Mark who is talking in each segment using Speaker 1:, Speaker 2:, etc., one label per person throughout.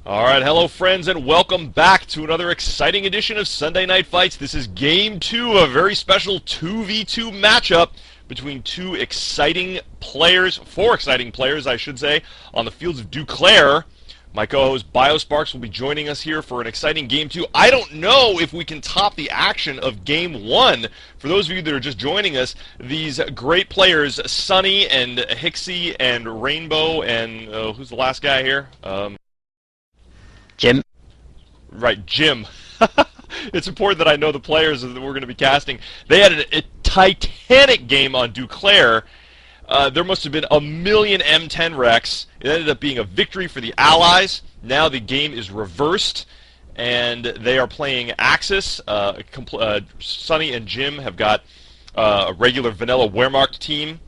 Speaker 1: All right, hello friends, and welcome back to another exciting edition of Sunday Night Fights. This is Game 2, a very special 2v2 matchup between four exciting players, I should say, on the fields of Duclair. My co-host BioSparks will be joining us here for an exciting Game 2. I don't know if we can top the action of Game 1. For those of you that are just joining us, these great players, Sonny and Hicksi and Rainbow and, who's the last guy here?
Speaker 2: Jim.
Speaker 1: Right, Jim. It's important that I know the players that we're going to be casting. They had a titanic game on Duclair. There must have been a million M10 wrecks. It ended up being a victory for the Allies. Now the game is reversed, and they are playing Axis. Sonny and Jim have got a regular vanilla Wehrmacht team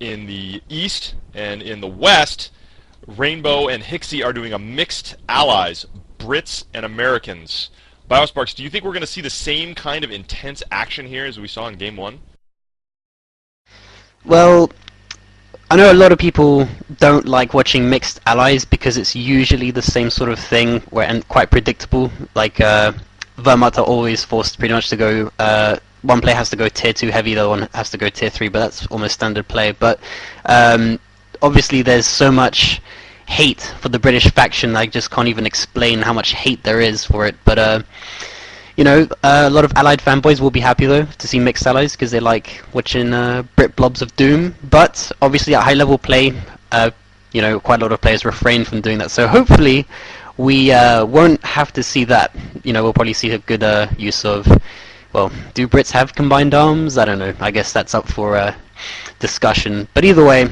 Speaker 1: in the east, and in the west, Rainbow and Hicksi are doing a mixed Allies, Brits and Americans. BioSparks, do you think we're going to see the same kind of intense action here as we saw in Game 1?
Speaker 2: Well, I know a lot of people don't like watching mixed allies because it's usually the same sort of thing and quite predictable. Like, Wehrmacht are always forced pretty much to go, one player has to go tier 2 heavy, the other one has to go tier 3, but that's almost standard play. But obviously there's so much hate for the British faction, I just can't even explain how much hate there is for it. But you know, a lot of Allied fanboys will be happy though to see mixed allies because they like watching Brit blobs of doom. But obviously at high level play, you know, quite a lot of players refrain from doing that. So hopefully we won't have to see that. You know, we'll probably see a good use of, well, do Brits have combined arms? I don't know. I guess that's up for discussion. But either way,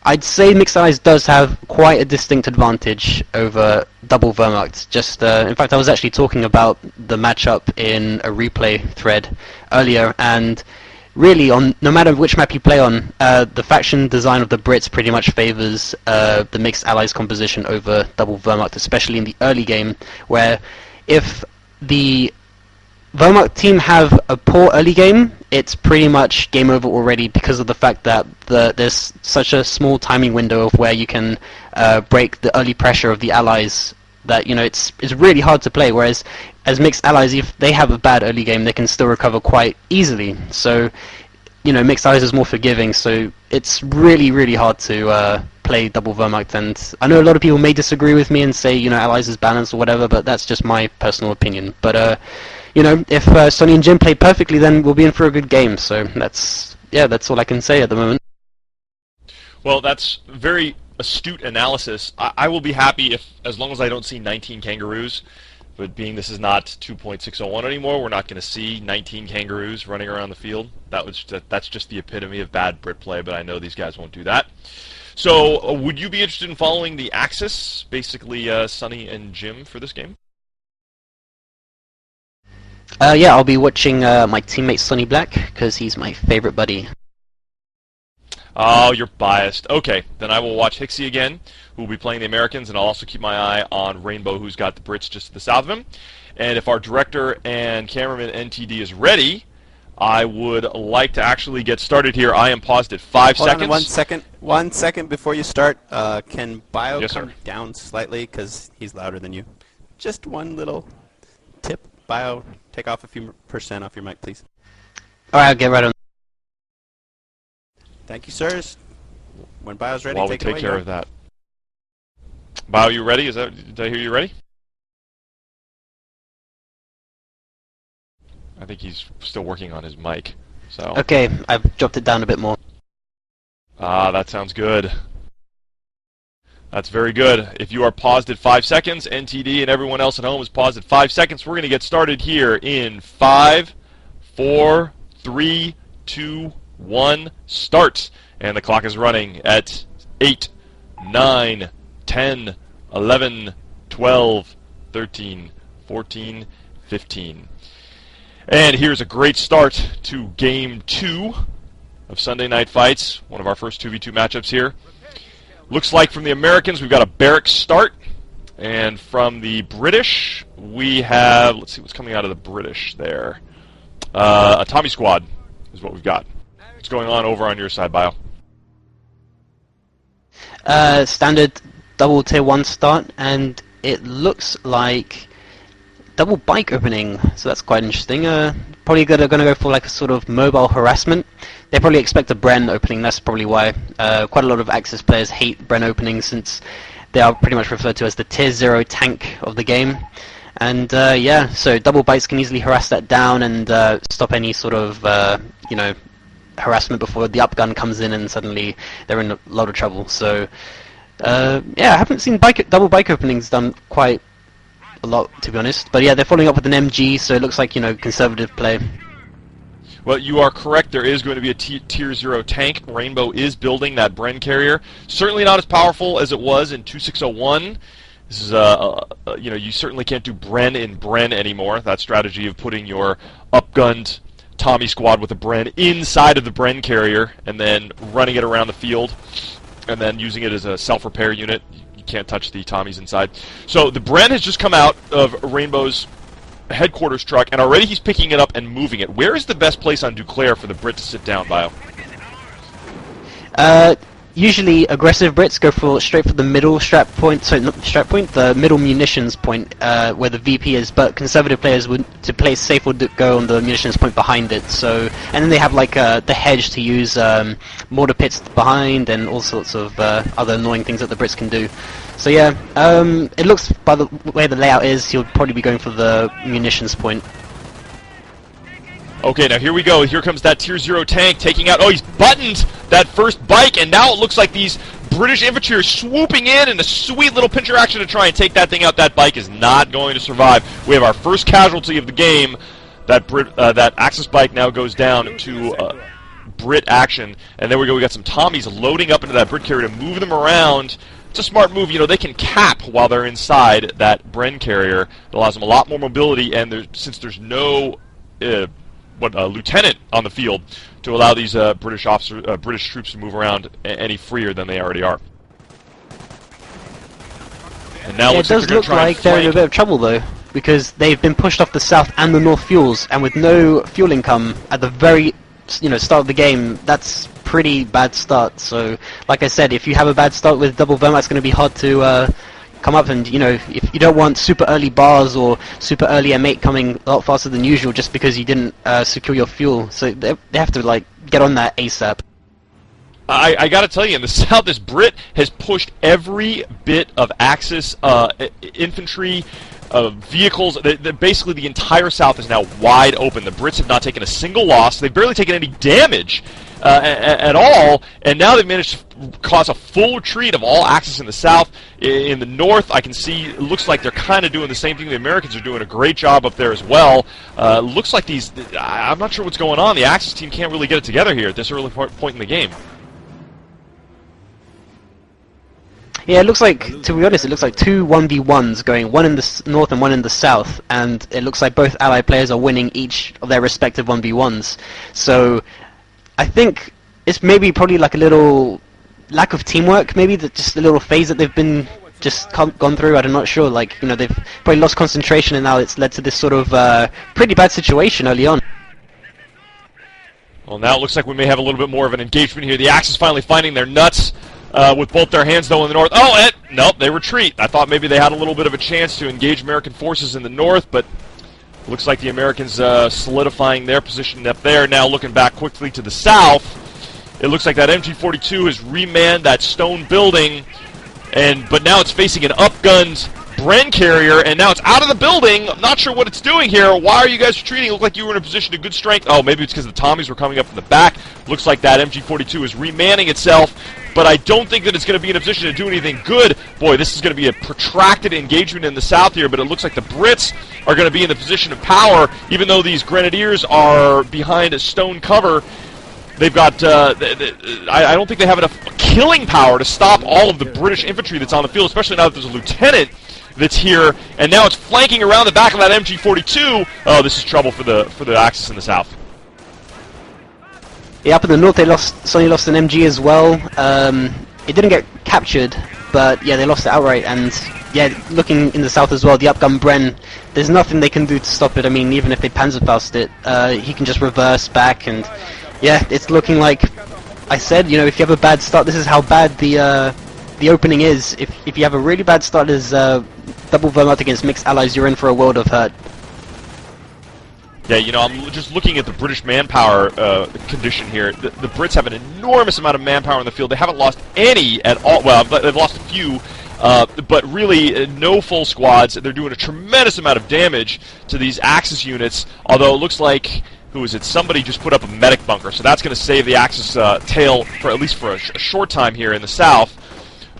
Speaker 2: I'd say mixed allies does have quite a distinct advantage over double Wehrmacht. Just, in fact, I was actually talking about the matchup in a replay thread earlier, and really, no matter which map you play on, the faction design of the Brits pretty much favors the mixed allies composition over double Wehrmacht, especially in the early game, where if the Wehrmacht team have a poor early game, it's pretty much game over already because of the fact that there's such a small timing window of where you can break the early pressure of the allies that, you know, it's really hard to play, whereas as mixed allies, if they have a bad early game, they can still recover quite easily. So, you know, mixed allies is more forgiving, so it's really, really hard to play double Wehrmacht. And I know a lot of people may disagree with me and say, you know, allies is balanced or whatever, but that's just my personal opinion. But you know, if Sonny and Jim play perfectly, then we'll be in for a good game. So that's all I can say at the moment.
Speaker 1: Well, that's very astute analysis. I will be happy as long as I don't see 19 kangaroos. But being this is not 2.601 anymore, we're not going to see 19 kangaroos running around the field. That's just the epitome of bad Brit play, but I know these guys won't do that. So, would you be interested in following the Axis, basically Sonny and Jim, for this game?
Speaker 2: Yeah, I'll be watching my teammate Sonny Black, because he's my favorite buddy.
Speaker 1: Oh, you're biased. Okay, then I will watch Hicksi again, who will be playing the Americans, and I'll also keep my eye on Rainbow, who's got the Brits just to the south of him. And if our director and cameraman NTD is ready, I would like to actually get started here. I am paused at 5 seconds.
Speaker 3: Hold on 1 second. 1 second before you start. Can Bio
Speaker 1: Yes,
Speaker 3: come
Speaker 1: sir.
Speaker 3: down slightly, because he's louder than you? Just one little tip. Bio, take off a few % off your mic, please.
Speaker 2: Alright, I'll get right on.
Speaker 3: Thank you, sirs. When Bio's ready,
Speaker 1: While we
Speaker 3: take it away.
Speaker 1: take care of that. Bio, you ready? Did I hear you ready? I think he's still working on his mic. So.
Speaker 2: Okay, I've dropped it down a bit more.
Speaker 1: Ah, that sounds good. That's very good. If you are paused at 5 seconds, NTD and everyone else at home is paused at 5 seconds. We're going to get started here in 5, 4, 3, 2, 1, start. And the clock is running at 8, 9, 10, 11, 12, 13, 14, 15. And here's a great start to Game 2 of Sunday Night Fights, one of our first 2v2 matchups here. Looks like from the Americans we've got a barracks start, and from the British we have, let's see what's coming out of the British there. A Tommy Squad is what we've got. What's going on over on your side, Bio?
Speaker 2: Standard double tier 1 start, and it looks like double bike opening, so that's quite interesting. Probably gonna go for like a sort of mobile harassment. They probably expect a Bren opening, that's probably why. Quite a lot of Axis players hate Bren openings since they are pretty much referred to as the tier 0 tank of the game. And yeah, so double bikes can easily harass that down and stop any sort of, you know, harassment before the up gun comes in and suddenly they're in a lot of trouble. So yeah, I haven't seen double bike openings done quite a lot, to be honest. But yeah, they're following up with an MG, so it looks like, you know, conservative play.
Speaker 1: Well, you are correct. There is going to be a tier 0 tank. Rainbow is building that Bren carrier. Certainly not as powerful as it was in 2601. This is you know, you certainly can't do Bren in Bren anymore. That strategy of putting your upgunned Tommy squad with a Bren inside of the Bren carrier and then running it around the field and then using it as a self-repair unit. You can't touch the Tommies inside. So the Bren has just come out of Rainbow's headquarters truck, and already he's picking it up and moving it. Where is the best place on Duclair for the Brit to sit down, Bio?
Speaker 2: Usually aggressive Brits go straight for the middle strap point, sorry, not strap point, the middle munitions point, where the VP is, but conservative players would, to play safe, would go on the munitions point behind it. So, and then they have like the hedge to use mortar pits behind and all sorts of other annoying things that the Brits can do. So yeah, it looks, by the way the layout is, he'll probably be going for the munitions point.
Speaker 1: Okay, now here we go. Here comes that tier 0 tank taking out... Oh, he's buttoned that first bike, and now it looks like these British infantry are swooping in a sweet little pincher action to try and take that thing out. That bike is not going to survive. We have our first casualty of the game. That Axis bike now goes down to Brit action. And there we go. We got some Tommies loading up into that Brit carrier to move them around. It's a smart move. You know, they can cap while they're inside that Bren carrier. It allows them a lot more mobility, and since there's no... lieutenant on the field to allow these British troops to move around any freer than they already are. And now
Speaker 2: it does look like they're in a bit of trouble though, because they've been pushed off the south and the north fuels, and with no fuel income at the very start of the game, that's pretty bad start. So, like I said, if you have a bad start with double Verma, it's going to be hard to come up, and if you don't want super early bars or super early M8 coming a lot faster than usual just because you didn't secure your fuel, so they have to like get on that ASAP.
Speaker 1: I gotta tell you, in the south, this Brit has pushed every bit of Axis infantry, vehicles. Basically, the entire south is now wide open. The Brits have not taken a single loss. They've barely taken any damage at all, and now they've managed to cause a full retreat of all Axis in the south. In the north, I can see, it looks like they're kind of doing the same thing. The Americans are doing a great job up there as well. Looks like I'm not sure what's going on. The Axis team can't really get it together here at this early point in the game.
Speaker 2: Yeah, it looks like, to be honest, it looks like two 1v1s going, one in the north and one in the south, and it looks like both Allied players are winning each of their respective 1v1s. So, I think it's probably like a little lack of teamwork, maybe, just a little phase that they've been gone through. I'm not sure, like, they've probably lost concentration, and now it's led to this sort of pretty bad situation early on.
Speaker 1: Well, now it looks like we may have a little bit more of an engagement here. The Axis finally finding their nuts. With both their hands, though, in the north. Oh, nope, they retreat. I thought maybe they had a little bit of a chance to engage American forces in the north, but looks like the Americans solidifying their position up there. Now looking back quickly to the south, it looks like that MG42 has remanned that stone building, but now it's facing an upgunned Bren carrier, and now it's out of the building. I'm not sure what it's doing here. Why are you guys retreating? It looked like you were in a position of good strength. Oh, maybe it's because the Tommies were coming up from the back. Looks like that MG42 is remanning itself, but I don't think that it's going to be in a position to do anything good. Boy, this is going to be a protracted engagement in the south here, but it looks like the Brits are going to be in the position of power, even though these Grenadiers are behind a stone cover. They've got, I don't think they have enough killing power to stop all of the British infantry that's on the field, especially now that there's a lieutenant that's here, and now it's flanking around the back of that MG42. Oh, this is trouble for the Axis in the south.
Speaker 2: Yeah, up in the north, Sonny lost an MG as well. It didn't get captured, but yeah, they lost it outright. And yeah, looking in the south as well, the upgun Bren, there's nothing they can do to stop it. I mean, even if they Panzerfaust it, he can just reverse back, and yeah, it's looking like I said. If you have a bad start, this is how bad the the opening is. If you have a really bad start as double Vermont against mixed allies, you're in for a world of hurt.
Speaker 1: Yeah, you know, I'm just looking at the British manpower condition here. The Brits have an enormous amount of manpower in the field. They haven't lost any at all. Well, they've lost a few, but really no full squads. They're doing a tremendous amount of damage to these Axis units, although it looks like, who is it? Somebody just put up a medic bunker, so that's going to save the Axis tail for at least for a short time here in the south.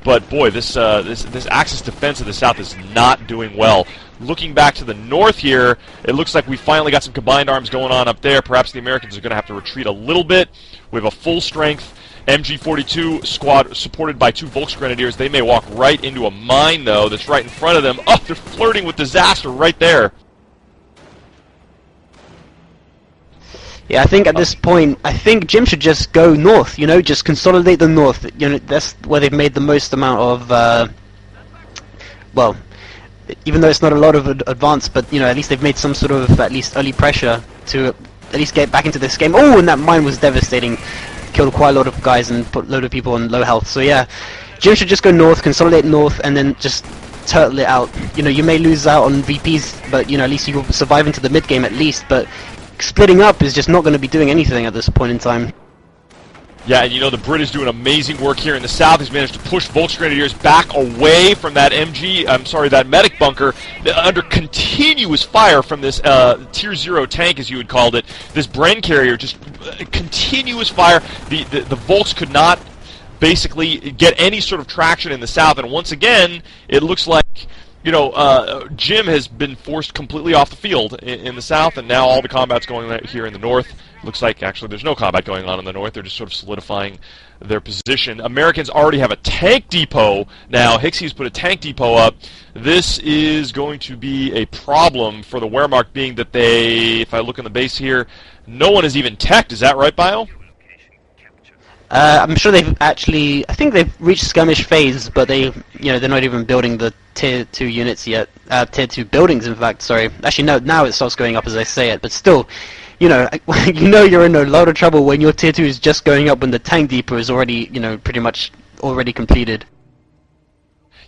Speaker 1: But boy, this Axis defense of the south is not doing well. Looking back to the north here, it looks like we finally got some combined arms going on up there. Perhaps the Americans are going to have to retreat a little bit. We have a full-strength MG42 squad supported by 2 Volksgrenadiers. They may walk right into a mine, though, that's right in front of them. Oh, they're flirting with disaster right there.
Speaker 2: Yeah, I think at this point, I think Jim should just go north, you know, just consolidate the north. You know, that's where they've made the most amount of, well, even though it's not a lot of advance, but, you know, at least they've made some sort of, at least early pressure to at least get back into this game. Oh, and that mine was devastating. Killed quite a lot of guys and put a load of people on low health. So yeah, Jim should just go north, consolidate north, and then just turtle it out. You know, you may lose out on VPs, but, you know, at least you will survive into the mid-game at least, but splitting up is just not going to be doing anything at this point in time.
Speaker 1: Yeah, and you know, the Brit is doing amazing work here in the south. He's managed to push Volksgrenadiers back away from that that medic bunker under continuous fire from this Tier 0 tank, as you had called it. This Bren carrier, just continuous fire. The Volks could not basically get any sort of traction in the south, and once again, it looks like, you know, Jim has been forced completely off the field in the south, and now all the combat's going on here in the north. Looks like, actually, there's no combat going on in the north. They're just sort of solidifying their position. Americans already have a tank depot now. Hicksy's put a tank depot up. This is going to be a problem for the Wehrmacht, being that they, if I look on the base here, no one is even teched. Is that right, Bio?
Speaker 2: I'm sure they've actually, I think they've reached skirmish phase, but they, you know, they're not even building the Tier 2 units yet. Tier 2 buildings, in fact, sorry. Actually, no, now it starts going up as I say it, but still, you know, you're in a lot of trouble when your Tier 2 is just going up when the tank depot is already, you know, pretty much already completed.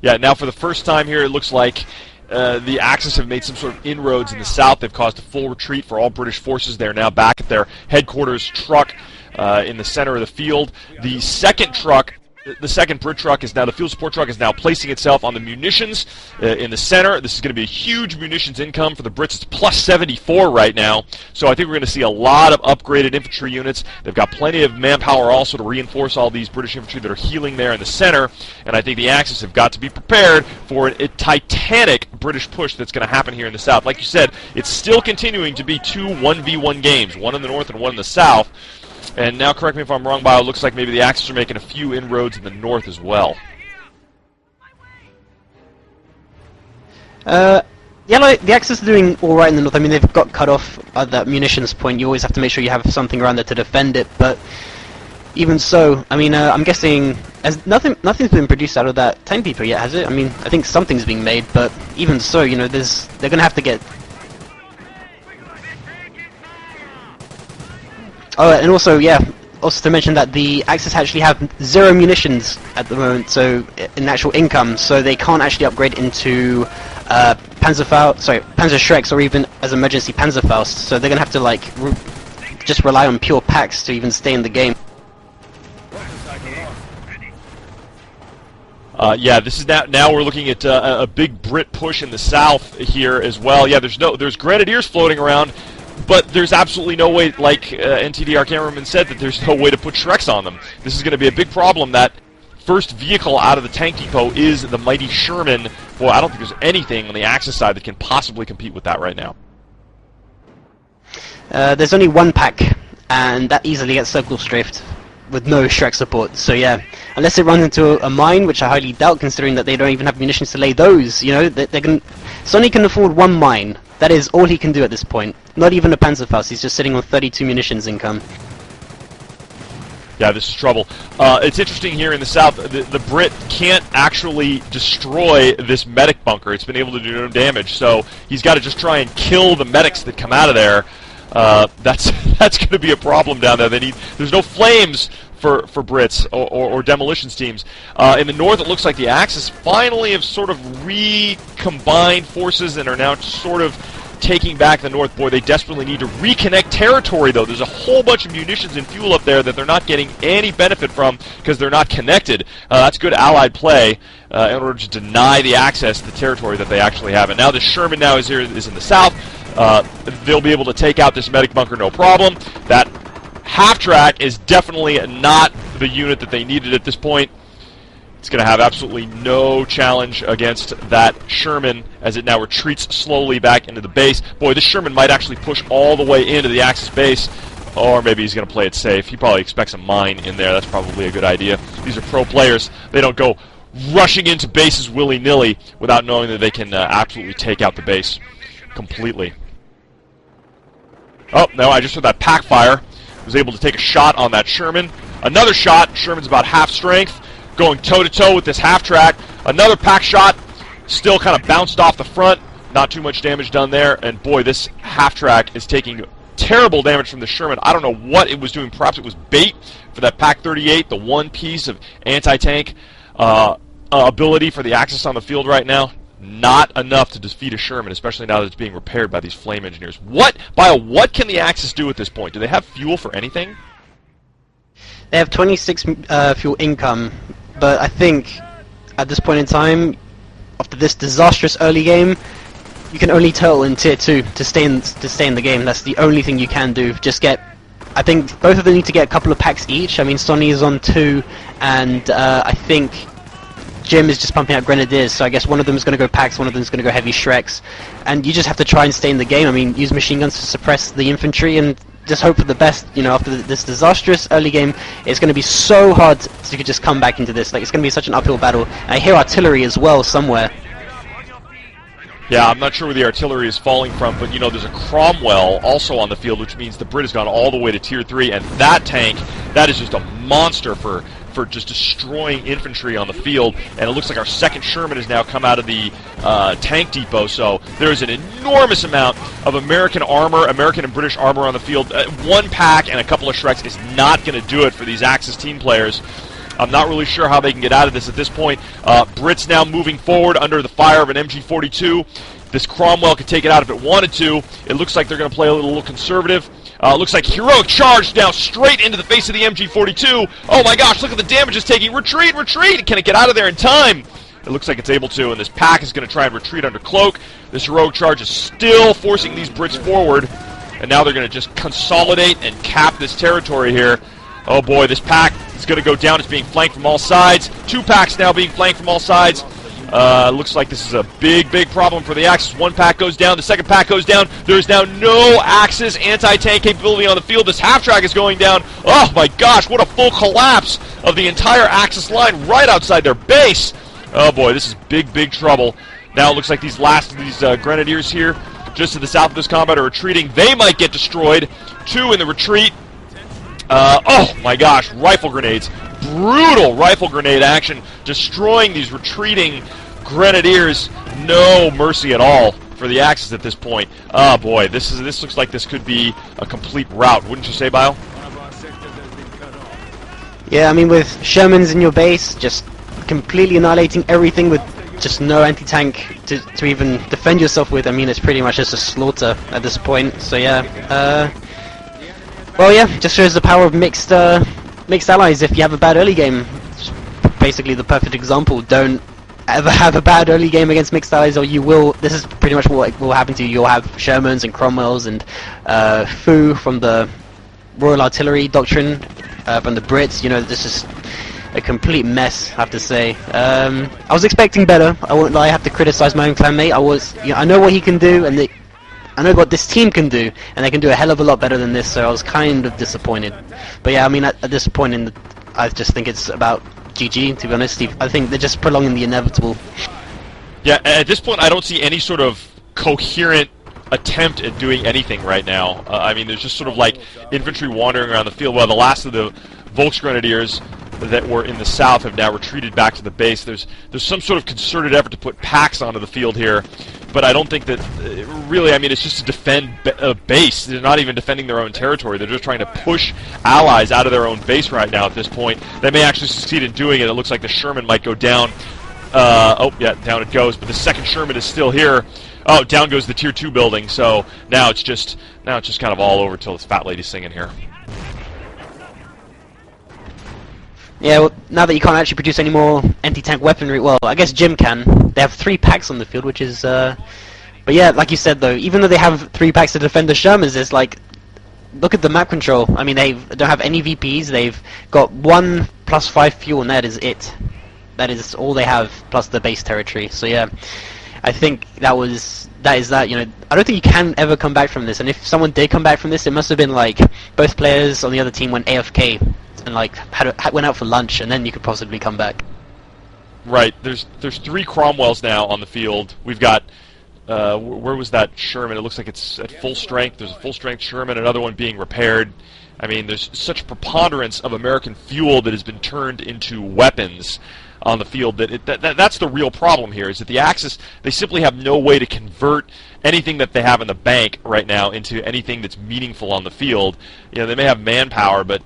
Speaker 1: Yeah, now for the first time here, it looks like the Axis have made some sort of inroads in the south. They've caused a full retreat for all British forces. They're now back at their headquarters truck in the center of the field. The second truck, the second Brit truck is now, the field support truck is now placing itself on the munitions in the center. This is going to be a huge munitions income for the Brits. It's plus 74 right now. So I think we're going to see a lot of upgraded infantry units. They've got plenty of manpower also to reinforce all these British infantry that are healing there in the center. And I think the Axis have got to be prepared for a titanic British push that's going to happen here in the south. Like you said, it's still continuing to be 2 1v1 games, one in the north and one in the south. And now, correct me if I'm wrong, Bio, it looks like maybe the Axis are making a few inroads in the north as well.
Speaker 2: Yeah, like, the Axis are doing alright in the north. I mean, they've got cut off at that munitions point. You always have to make sure you have something around there to defend it, but even so, I mean, I'm guessing nothing's been produced out of that tank depot yet, has it? I mean, I think something's being made, but even so, you know, they're going to have to get... Oh, and also, yeah, also to mention that the Axis actually have 0 munitions at the moment, so in actual income, so they can't actually upgrade into Panzer Shreks or even as emergency Panzerfaust, so they're gonna have to like just rely on pure packs to even stay in the game.
Speaker 1: Yeah, this is now we're looking at a big Brit push in the south here as well. Yeah, there's Grenadiers floating around. But there's absolutely no way, like NTD, our cameraman said, that there's no way to put Shreks on them. This is going to be a big problem. That first vehicle out of the tank depot is the mighty Sherman. Boy, I don't think there's anything on the Axis side that can possibly compete with that right now.
Speaker 2: There's only one pack, and that easily gets circle strafed with no Shrek support. So yeah, unless it runs into a mine, which I highly doubt, considering that they don't even have munitions to lay those. You know, Sonny can afford one mine. That is all he can do at this point. Not even a Panzerfaust. He's just sitting on 32 munitions income.
Speaker 1: Yeah, this is trouble. It's interesting here in the south. The Brit can't actually destroy this medic bunker. It's been able to do no damage, so he's got to just try and kill the medics that come out of there. That's going to be a problem down there. There's no flames for Brits or demolitions teams. In the north, it looks like the Axis finally have sort of recombined forces and are now sort of taking back the north. Boy, they desperately need to reconnect territory, though. There's a whole bunch of munitions and fuel up there that they're not getting any benefit from because they're not connected. That's good Allied play in order to deny the access to the territory that they actually have. And now the Sherman now is in the south. They'll be able to take out this medic bunker no problem. That half-track is definitely not the unit that they needed at this point. It's going to have absolutely no challenge against that Sherman as it now retreats slowly back into the base. Boy, this Sherman might actually push all the way into the Axis base, or maybe he's going to play it safe. He probably expects a mine in there. That's probably a good idea. These are pro players. They don't go rushing into bases willy-nilly without knowing that they can absolutely take out the base completely. Oh, no, I just heard that pack fire. Was able to take a shot on that Sherman. Another shot. Sherman's about half strength. Going toe-to-toe with this half-track. Another pack shot. Still kind of bounced off the front. Not too much damage done there. And boy, this half-track is taking terrible damage from the Sherman. I don't know what it was doing. Perhaps it was bait for that Pack 38, the one piece of anti-tank ability for the Axis on the field right now. Not enough to defeat a Sherman, especially now that it's being repaired by these flame engineers. What can the Axis do at this point? Do they have fuel for anything?
Speaker 2: They have 26 fuel income, but I think at this point in time, after this disastrous early game, you can only turtle in tier 2 to stay in the game. That's the only thing you can do. Just get, I think both of them need to get a couple of packs each. I mean, Sonny is on 2, and I think Jim is just pumping out Grenadiers, so I guess one of them is going to go packs, one of them is going to go heavy Shreks, and you just have to try and stay in the game. I mean, use machine guns to suppress the infantry and just hope for the best. You know, after this disastrous early game, it's going to be so hard to just come back into this. Like, it's going to be such an uphill battle. And I hear artillery as well somewhere.
Speaker 1: Yeah, I'm not sure where the artillery is falling from, but you know, there's a Cromwell also on the field, which means the Brit has gone all the way to tier 3, and that tank, that is just a monster for just destroying infantry on the field. And it looks like our second Sherman has now come out of the tank depot, so there is an enormous amount of American armor, American and British armor on the field. One pack and a couple of Shreks is not going to do it for these Axis team players. I'm not really sure how they can get out of this at this point. Brits now moving forward under the fire of an MG42. This Cromwell could take it out if it wanted to. It looks like they're going to play a little conservative. Looks like heroic charge now straight into the face of the MG42. Oh my gosh, look at the damage it's taking. Retreat, retreat! Can it get out of there in time? It looks like it's able to, and this pack is going to try and retreat under cloak. This heroic charge is still forcing these Brits forward, and now they're going to just consolidate and cap this territory here. Oh boy, this pack is going to go down. It's being flanked from all sides. Two packs now being flanked from all sides. Looks like this is a big problem for the Axis. One pack goes down, the second pack goes down. There's now no Axis anti-tank capability on the field. This half-track is going down. Oh my gosh, what a full collapse of the entire Axis line right outside their base. Oh boy, this is big trouble. Now it looks like these last of these Grenadiers here, just to the south of this combat, are retreating. They might get destroyed. Two in the retreat. Oh my gosh, rifle grenades. Brutal rifle grenade action, destroying these retreating Grenadiers. No mercy at all for the Axis at this point. Oh boy, this looks like this could be a complete rout, wouldn't you say, Bio?
Speaker 2: Yeah, I mean, with Shermans in your base, just completely annihilating everything with just no anti-tank to even defend yourself with, I mean, it's pretty much just a slaughter at this point. So yeah, well, yeah, just shows the power of mixed allies. If you have a bad early game, it's basically the perfect example. Don't ever have a bad early game against mixed allies, or you will. This is pretty much what will happen to you. You'll have Shermans and Cromwells and Fu from the Royal Artillery Doctrine from the Brits. You know, this is a complete mess, I have to say. I was expecting better. I won't lie. I have to criticize my own clanmate. I know what he can do, and I know what this team can do, and they can do a hell of a lot better than this, so I was kind of disappointed. But yeah, I mean, at this point, I just think it's about GG, to be honest. I think they're just prolonging the inevitable.
Speaker 1: Yeah, at this point, I don't see any sort of coherent attempt at doing anything right now. I mean, there's just sort of like infantry wandering around the field. Well, the last of the Volksgrenadiers that were in the south have now retreated back to the base. There's some sort of concerted effort to put packs onto the field here, but I don't think that really. I mean, it's just to defend a base. They're not even defending their own territory. They're just trying to push allies out of their own base right now. At this point, they may actually succeed in doing it. It looks like the Sherman might go down. Oh, yeah, down it goes. But the second Sherman is still here. Oh, down goes the Tier 2 building. So now it's just kind of all over till this fat lady's singing here.
Speaker 2: Yeah, well, now that you can't actually produce any more anti-tank weaponry, well, I guess Jim can. They have 3 packs on the field, which is, but yeah, like you said though, even though they have 3 packs to defend the Shermans, it's like, look at the map control. I mean, they don't have any VPs, they've got 1 plus 5 fuel, and that is it. That is all they have, plus the base territory. So yeah, I think that is that, you know, I don't think you can ever come back from this, and if someone did come back from this, it must have been like, both players on the other team went AFK, and like went out for lunch, and then you could possibly come back.
Speaker 1: Right. There's 3 Cromwells now on the field. We've got where was that Sherman? It looks like it's at full strength. There's a full strength Sherman, another one being repaired. I mean, there's such preponderance of American fuel that has been turned into weapons on the field that's the real problem here, is that the Axis, they simply have no way to convert anything that they have in the bank right now into anything that's meaningful on the field. You know, they may have manpower, but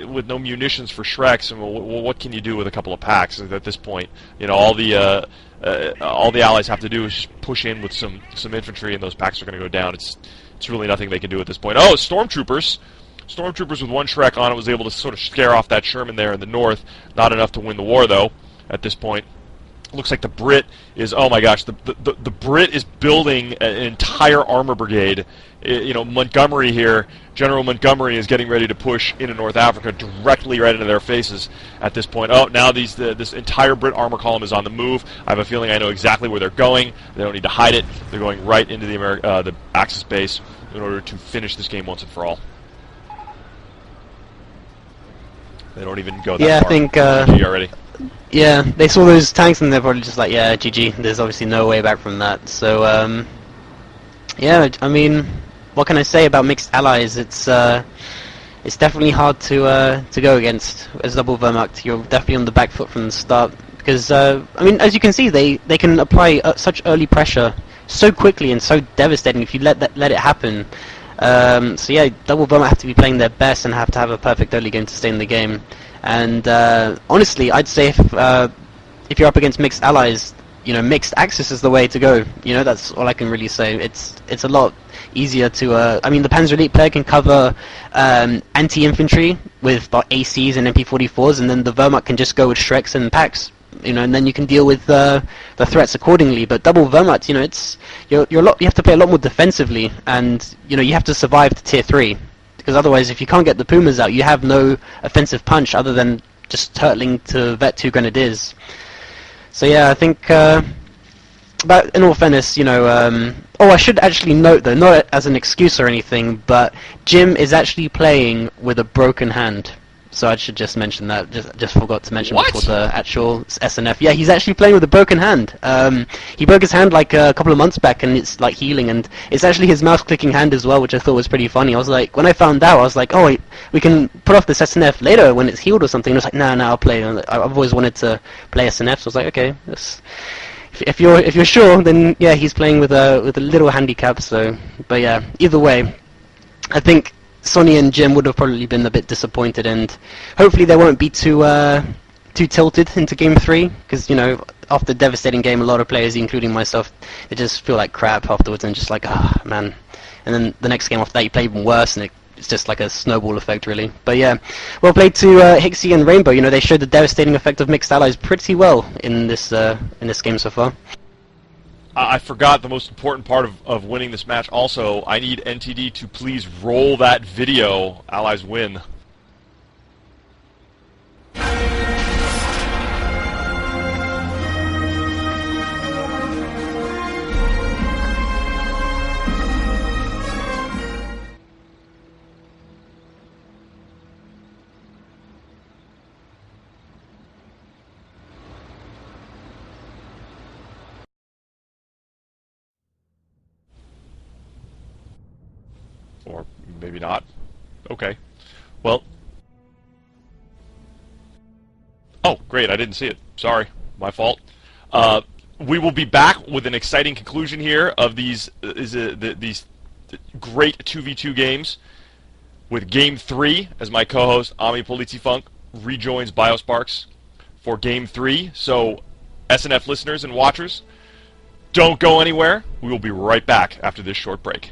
Speaker 1: with no munitions for Shreks, and what can you do with a couple of packs at this point? You know, all the allies have to do is just push in with some infantry, and those packs are going to go down. It's really nothing they can do at this point. Oh, stormtroopers! Stormtroopers with 1 Shrek on it was able to sort of scare off that Sherman there in the north. Not enough to win the war, though, at this point. Looks like the Brit is, oh my gosh, the Brit is building an entire armor brigade. You know, Montgomery here, General Montgomery is getting ready to push into North Africa directly right into their faces at this point. Oh, now this entire Brit armor column is on the move. I have a feeling I know exactly where they're going. They don't need to hide it. They're going right into the Axis base in order to finish this game once and for all. They don't even go that far.
Speaker 2: Yeah, I think,
Speaker 1: GG already.
Speaker 2: yeah, they saw those tanks and they're probably just like, yeah, GG, there's obviously no way back from that. So, yeah, I mean, what can I say about mixed allies? It's definitely hard to go against as double Wehrmacht. You're definitely on the back foot from the start, because, I mean, as you can see, they can apply such early pressure so quickly and so devastating if you let it happen. So yeah, double Wehrmacht have to be playing their best and have to have a perfect early game to stay in the game. And honestly, I'd say if you're up against mixed allies, you know, mixed Axis is the way to go. You know, that's all I can really say. It's a lot easier to. I mean, the Panzer Elite player can cover anti-infantry with like ACs and MP44s, and then the Wehrmacht can just go with Shreks and packs. You know, and then you can deal with the threats accordingly. But double Wehrmacht, you know, you have to play a lot more defensively, and you know, you have to survive to Tier 3. Because otherwise, if you can't get the Pumas out, you have no offensive punch other than just turtling to Vet 2 Grenadiers. So yeah, I think, but in all fairness, you know, oh, I should actually note though, not as an excuse or anything, but Jim is actually playing with a broken hand. So I should just mention that. Just forgot to mention
Speaker 1: What?
Speaker 2: before the actual SNF. Yeah, he's actually playing with a broken hand. He broke his hand like a couple of months back, and it's like healing, and it's actually his mouse-clicking hand as well, which I thought was pretty funny. I was like, when I found out, I was like, oh, we can put off this SNF later when it's healed or something. And I was like, no, I'll play. And I've always wanted to play SNF, so I was like, okay, if you're sure, then yeah, he's playing with a little handicap. So, but yeah, either way, I think Sonny and Jim would have probably been a bit disappointed, and hopefully they won't be too tilted into Game 3, because, you know, after a devastating game, a lot of players, including myself, they just feel like crap afterwards and just like, ah, man. And then the next game after that, you play even worse, and it's just like a snowball effect, really. But yeah, well played to Hicksi and Rainbow. You know, they showed the devastating effect of mixed allies pretty well in this game so far.
Speaker 1: I forgot the most important part of winning this match also. I need NTD to please roll that video. Allies win. Or maybe not. Okay. Well. Oh, great. I didn't see it. Sorry. My fault. we will be back with an exciting conclusion here of these these great 2v2 games with Game 3 as my co-host Ami Polizzi-Funk rejoins Biosparks for Game 3. So, SNF listeners and watchers, don't go anywhere. We will be right back after this short break.